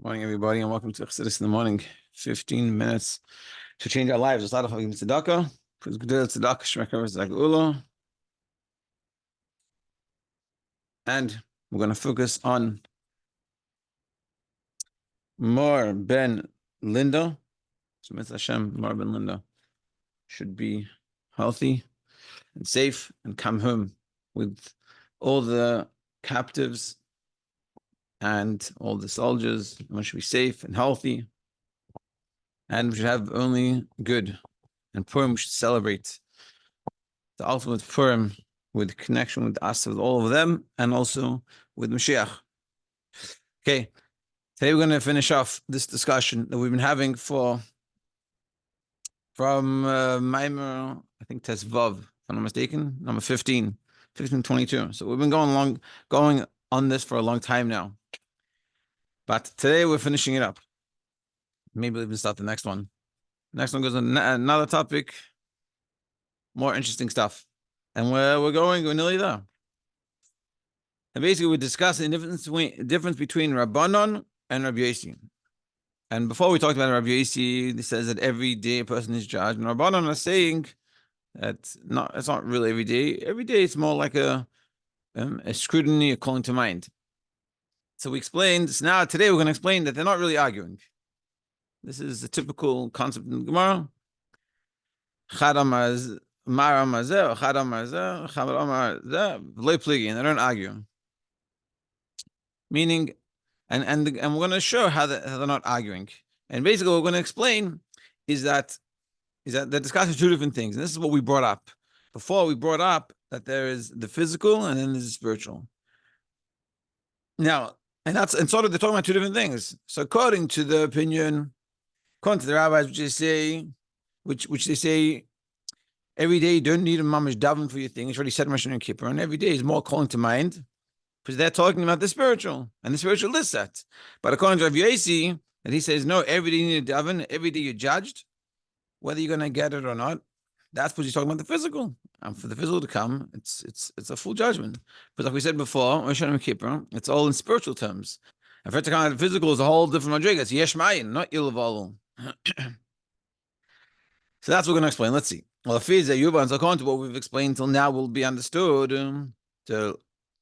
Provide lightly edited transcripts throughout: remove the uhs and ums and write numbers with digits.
Morning, everybody, and welcome to Chassidus in the morning. 15 minutes to change our lives. Tzedakah, tzedakah. Please do tzedakah. Shmekar tzedakah. And we're going to focus on Mar ben Linda. So, Mitzvah Hashem, Mar ben Linda should be healthy and safe and come home with all the captives and all the soldiers. Everyone should be safe and healthy. And we should have only good. And Purim, we should celebrate the ultimate Purim with connection with us, with all of them, and also with Mashiach. Okay, today we're going to finish off this discussion that we've been having from Maimer, I think Tesvav, if I'm not mistaken, number 1522. So we've been going on this for a long time now. But today we're finishing it up. Maybe we'll even start the next one. Next one goes on another topic, more interesting stuff. And we're nearly there. And basically we're discussing the difference between Rabbanon and Rabbi Yossi. And before we talked about Rabbi Yossi, it says that every day a person is judged. And Rabbanon are saying that it's not really every day. Every day it's more like a scrutiny, a calling to mind. So we explained, so now today we're going to explain that they're not really arguing. This is a typical concept in the Gemara. And they don't argue. Meaning, and we're going to show how they're not arguing. And basically what we're going to explain is that they're discussing two different things. And this is what we brought up. Before we brought up that there is the physical and then there's the spiritual. Now, and sort of they're talking about two different things. So according to the opinion, according to the rabbis, which they say every day you don't need a mamash daven for your thing. It's already said Rosh and Kippur, and every day is more calling to mind because they're talking about the spiritual, and the spiritual lists that. But according to Rav Yossi, that he says no, every day you need a daven, every day you're judged, whether you're going to get it or not. That's what he's talking about the physical, and for the physical to come, it's a full judgment. But like we said before, Rosh and Kippur, it's all in spiritual terms. And for it to come out of the physical is a whole different madriga. It's yesh mayin, not ilavalu. So that's what we're going to explain. Let's see. Well, if it's a yuvan, so according to what we've explained till now, will be understood. To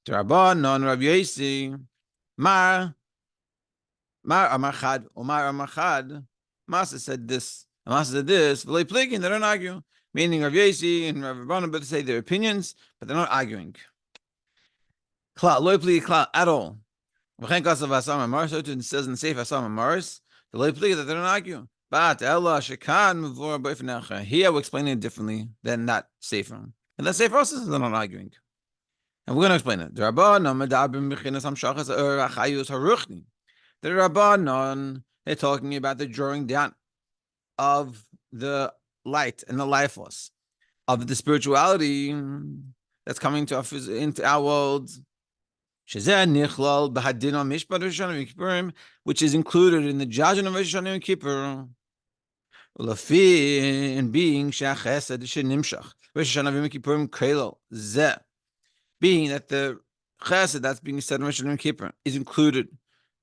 Rabban, non Rabbi Yossi, Mar Amachad, Omar Amachad. Masa said this. Masa said this. They don't argue. Meaning Rabbi Yossi and Rabbi Rabban, but say their opinions, but they're not arguing. Klal, lo pli klal at all. V'chen kasav asam amar. So it says in the Seif asam amaris. The lo pli that they don't argue. But Ella Shekan Mavor Boifnacha. Here we're explaining it differently than that Sefer. And that Sefer also says they're not arguing. And we're going to explain it. The Rabbanon, they're talking about the drawing down of the light and the life force of the spirituality that's coming into our world. Which is included in the judgment of Rosh Hashanah and Kippur. In being being that the chesed that's being said in Rosh Hashanah and Kippur is included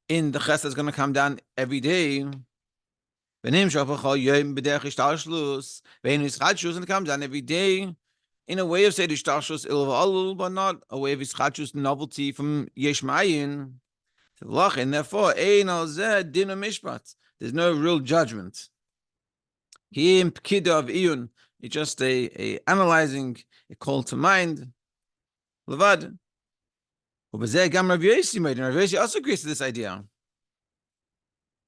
in the chesed that's going to come down every day. And it comes down every day in a way of say ishtalshus ilva, but not a way of ischachus novelty from yesh mayin. And therefore, there's no real judgment. It's just a analyzing, a call to mind. Levad. Rav Yossi also agrees to this idea.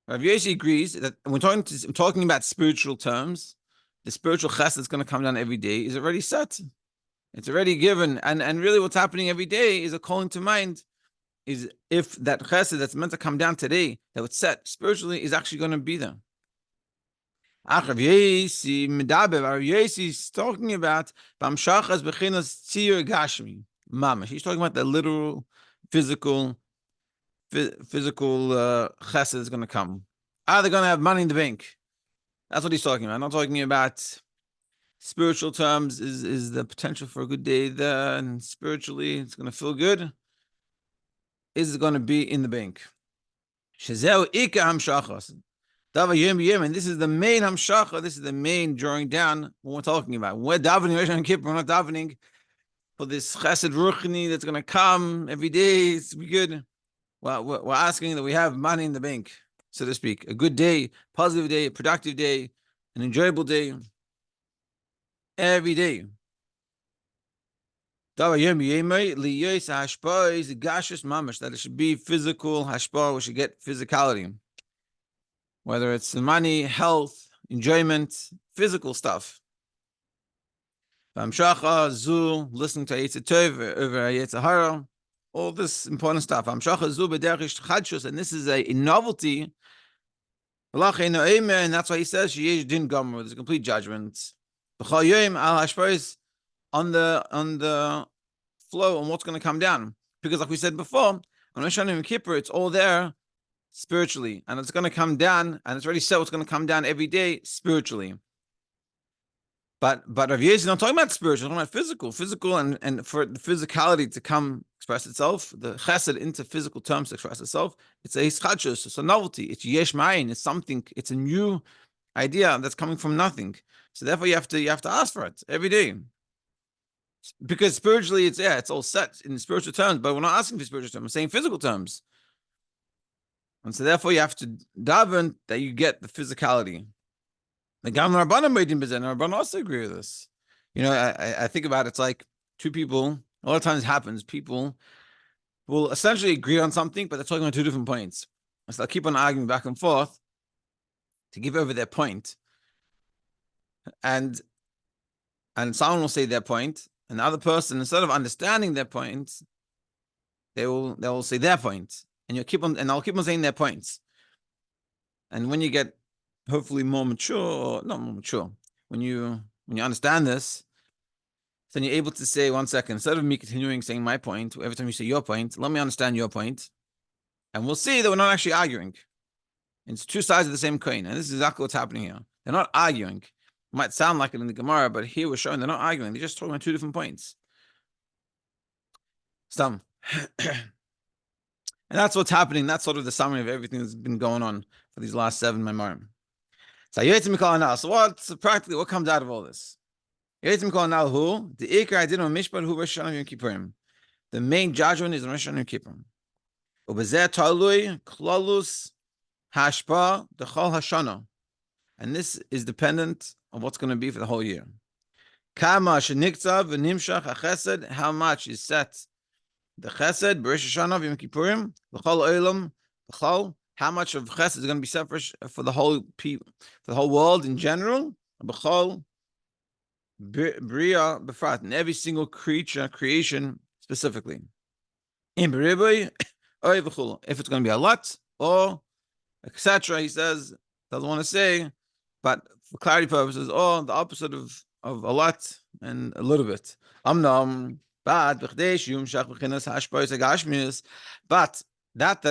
Rav Yossi agrees that when we're talking about spiritual terms, the spiritual chesed that's going to come down every day is already set. It's already given. And really what's happening every day is a calling to mind. Is if that chesed that's meant to come down today, that was set spiritually, is actually going to be there. Rav Yossi is talking about Bamshachas Bechinas Tzir Gashmi. Mamash. He's talking about the literal, physical chesed that's going to come. Are they going to have money in the bank? That's what he's talking about. I'm not talking about spiritual terms. Is the potential for a good day there, and spiritually it's going to feel good? Is it going to be in the bank? Shezeu Ika Hamshachos. And this is the main hamshacha. This is the main drawing down when we're talking about. When we're davening Rosh Hashanah Kippur, we're not davening for this chesed ruchni that's going to come every day. It's be good. Well, we're asking that we have money in the bank, so to speak. A good day, positive day, a productive day, an enjoyable day. Every day. That it should be physical hashpah. We should get physicality. Whether it's money, health, enjoyment, physical stuff. Hamshacha, zu, listening to Yetzer Tov over Yetzer Hara, all this important stuff. Hamshacha, zu, b'derech chadshus, and this is a novelty. And that's why he says, yidden gomer, there's a complete judgment. B'chol yom al hashpos, on the flow, on what's going to come down. Because like we said before, on Rosh Hashanah and Kippur, it's all there spiritually, and it's going to come down, and it's already said what's going to come down every day spiritually. But Rav Yezid is not talking about spiritual, talking about physical, and for the physicality to come express itself, the chesed into physical terms to express itself, it's a hischadshus, it's a novelty, it's yesh ma'ayin, it's something, it's a new idea that's coming from nothing. So therefore you have to ask for it every day. Because spiritually it's all set in spiritual terms, but we're not asking for spiritual terms, we're saying physical terms. And so therefore you have to daven that you get the physicality. The Gamla Rabbanan also agree with this. I think about it, it's like two people, a lot of times it happens, people will essentially agree on something, but they're talking on two different points. So they'll keep on arguing back and forth to give over their point. And someone will say their point, and the other person, instead of understanding their point, they will say their point. And I'll keep on saying their points. And when you get hopefully more mature, or not more mature, when you understand this, then you're able to say, 1 second, instead of me continuing saying my point, every time you say your point, let me understand your point. And we'll see that we're not actually arguing. It's two sides of the same coin. And this is exactly what's happening here. They're not arguing. It might sound like it in the Gemara, but here we're showing they're not arguing. They're just talking about two different points. Some. And that's what's happening. That's sort of the summary of everything that's been going on for these last 7 Maimarim. So practically what comes out of all this? The main judgment is on Rosh Hashanah and Kippur. And this is dependent on what's going to be for the whole year. How much is set the chesed b'Rosh Hashanah v'Yom Kippurim l'chol olam l'chol. How much of chesed is going to be set for the whole people, for the whole world in general? B'chol bria b'frat, in every single creation specifically. In b'riboy oy v'chul, if it's going to be a lot or etc. He says doesn't want to say, but for clarity purposes, or the opposite of a lot and a little bit. But that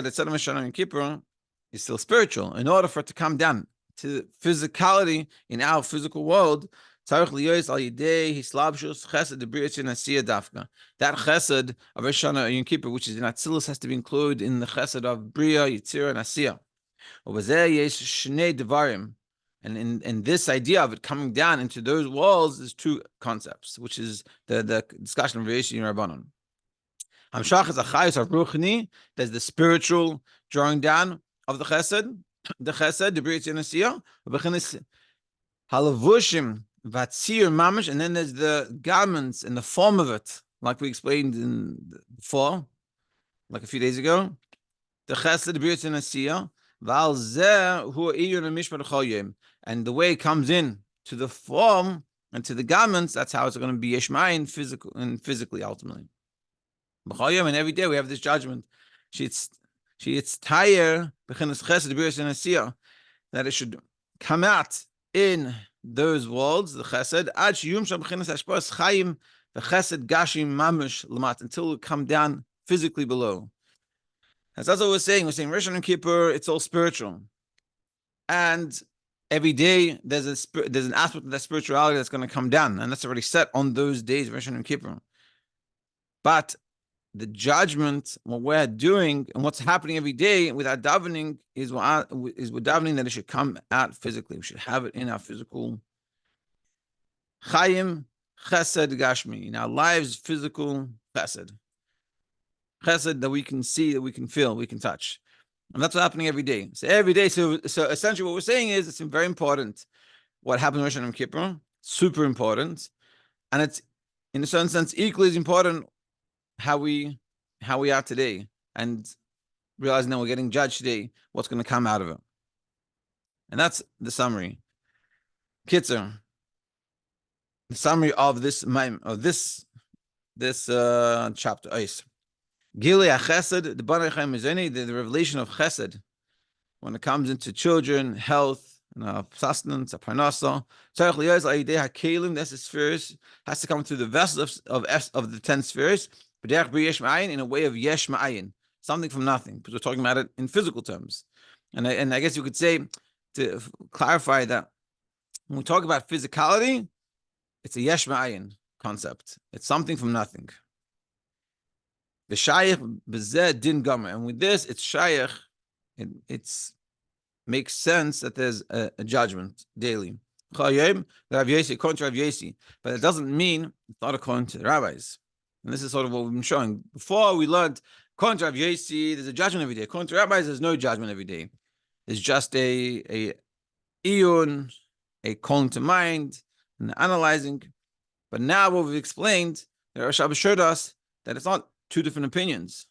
it said on Rosh Hashanah and Kippur is still spiritual. In order for it to come down to physicality in our physical world, that chesed of Rosh Hashanah and Yom Kippur, which is in Atzilus, has to be included in the chesed of Bria, Yitzira, and Asiyah. And in this idea of it coming down into those walls, there's 2 concepts, which is the discussion of Reishi and Rabbanon. Hamshach is a chayus of ruchni. There's the spiritual drawing down of the chesed, the b'rit yenasiyah, b'chinis halavushim vatzir mamish, and then there's the garments in the form of it, like we explained before, like a few days ago. The chesed, the b'rit yenasiyah. And the way it comes in to the form and to the garments, that's how it's going to be yeshmayin physically ultimately. And every day we have this judgment. It's tire that it should come out in those worlds, the chesed, until it come down physically below. That's what we're saying. We're saying Rosh Hashanah and Kippur, it's all spiritual. And every day there's an aspect of that spirituality that's going to come down. And that's already set on those days, Rosh Hashanah and Kippur. But the judgment, what we're doing and what's happening every day with our davening is we're davening that it should come out physically. We should have it in our physical chayim, chesed, gashmi, in our lives, physical chesed. Chesed that we can see, that we can feel, we can touch. And that's what's happening every day. So every day, so essentially what we're saying is it's very important what happens in Rosh Hashanah Kippur, super important. And it's, in a certain sense, equally as important how we are today, and realizing that we're getting judged today, what's going to come out of it. And that's the summary. Kitzer, the summary of this chapter. Gilei HaChesed, the revelation of Chesed, when it comes into children, health, sustenance, parnasa. This spheres has to come through the vessels of the 10 spheres, in a way of yesh ma'ayin, something from nothing, because we're talking about it in physical terms. And I guess you could say, to clarify, that when we talk about physicality, it's a yesh ma'ayin concept. It's something from nothing. The shayach b'zeh din gomer, and with this, it's shayach. It's makes sense that there's a judgment daily. But it doesn't mean it's not according to the rabbis. And this is sort of what we've been showing. Before we learned, according to Rav Yossi, there's a judgment every day. According to rabbis, there's no judgment every day. It's just a iyun, a calling to mind, and analyzing. But now what we've explained, the Rosh Hashanah showed us that it's not two different opinions.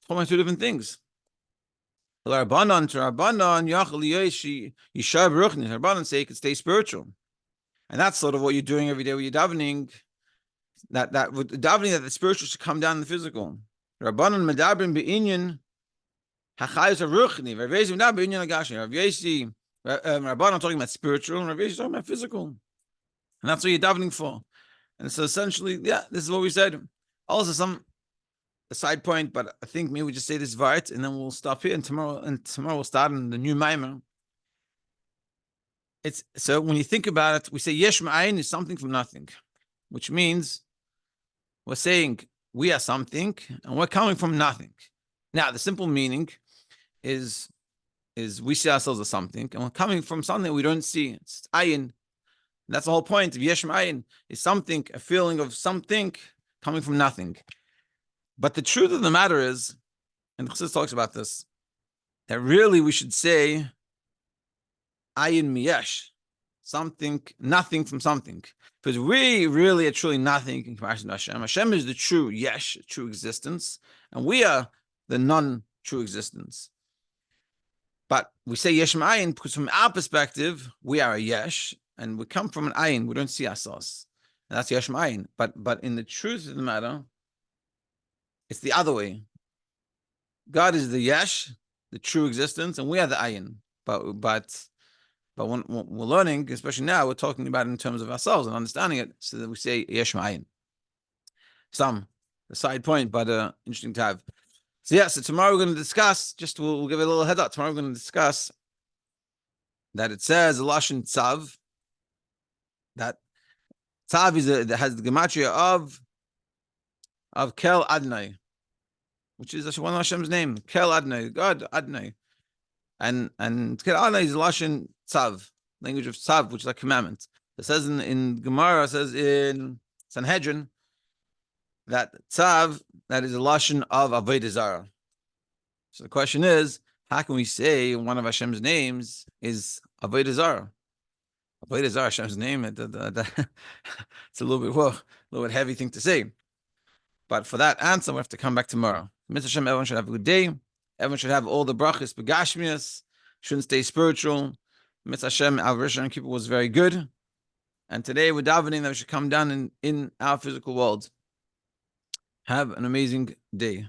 It's only two different things. Rabbanan say you can stay spiritual. And that's sort of what you're doing every day with your davening. That with davening, that the spiritual should come down in the physical. Rabbanan medabrin be'inyan hachayos haruchni. Rav Yossi medabrin be'inyan hagashi. Rav Yossi, Rabbanan talking about spiritual, and Rav Yossi talking about physical. And that's what you're davening for. And so essentially, yeah, this is what we said. Also, a side point, but I think maybe we just say this right, and then we'll stop here. And tomorrow we'll start in the new Maimer. It's so when you think about it, we say yesh ma'ayin is something from nothing, which means we're saying we are something and we're coming from nothing. Now, the simple meaning is we see ourselves as something and we're coming from something we don't see. It's ayin. That's the whole point of yesh ma'ayin, is something, a feeling of something coming from nothing. But the truth of the matter is, and the Chassidus talks about this, that really we should say ayin miyesh, something, nothing from something. Because we really are truly nothing in comparison to Hashem. Hashem is the true yesh, true existence, and we are the non-true existence. But we say yesh ma'ayin because from our perspective, we are a yesh, and we come from an ayin, we don't see ourselves. And that's yesh ma'ayin. But in the truth of the matter, it's the other way. God is the yesh, the true existence, and we are the ayin. But when we're learning, especially now, we're talking about it in terms of ourselves and understanding it, so that we say yesh ma'ayin. A side point, but interesting to have. So tomorrow we're going to discuss, we'll give it a little head up. Tomorrow we're going to discuss that it says lashon tzav, that tzav has the gematria of Kel Adnai, which is one of Hashem's name, Kel Adnai, God Adnai, and Kel Adnai is lashon tzav, language of tzav, which is a commandment. It says in Gemara, it says in Sanhedrin that tzav, that is a lashon of avodah zarah. So the question is, how can we say one of Hashem's names is avodah zarah? Avodah zarah, Hashem's name, it's a little bit heavy thing to say. But for that answer, we have to come back tomorrow. Mitzvah Hashem, everyone should have a good day. Everyone should have all the brachas, begashmias, shouldn't stay spiritual. Mitzvah Hashem, our Rosh Hashanah Kippur was very good. And today we're davening that we should come down in our physical world. Have an amazing day.